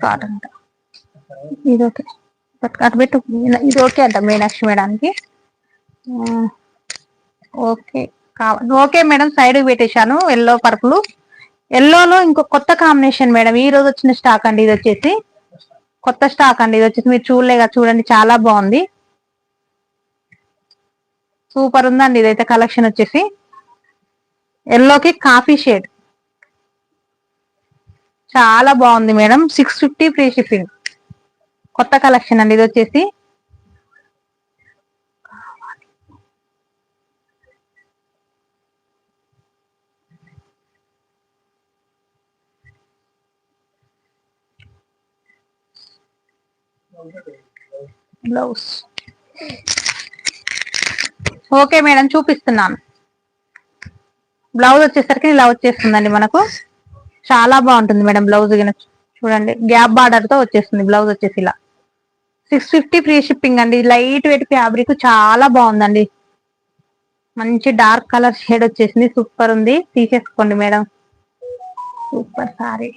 Cotton ఇది okay, అటు పెట్టు. ఇది ఓకే అంట మీనాక్షి మేడానికి. ఓకే ఓకే మేడం, సైడ్ పెట్టేశాను. ఎల్లో పర్పుల్, ఎల్లోలో ఇంకో కొత్త కాంబినేషన్ మేడం, ఈ రోజు వచ్చిన స్టాక్ అండి. ఇది వచ్చేసి కొత్త స్టాక్ అండి. ఇది వచ్చేసి మీరు చూడలేగా, చూడండి చాలా బాగుంది, సూపర్ ఉందండి. ఇదైతే కలెక్షన్ వచ్చేసి ఎల్లోకి కాఫీ షేడ్, చాలా బాగుంది మేడం. 650 ఫ్రీ షిప్పింగ్, కొత్త కలెక్షన్ అండి. ఇది వచ్చేసి బ్లౌజ్. ఓకే మేడం, చూపిస్తున్నాను. బ్లౌజ్ వచ్చేసరికి ఇలా వచ్చేస్తుందండి మనకు, చాలా బాగుంటుంది మేడం. బ్లౌజ్ చూడండి, గ్యాప్ బార్డర్ తో వచ్చేస్తుంది బ్లౌజ్ వచ్చేసి ఇలా. 650 ఫ్రీ షిప్పింగ్ అండి. లైట్ వెయిట్ ఫ్యాబ్రిక్, చాలా బాగుందండి. మంచి డార్క్ కలర్ షేడ్ వచ్చేసింది, సూపర్ ఉంది. తీసేసుకోండి మేడం, సూపర్ సారీ.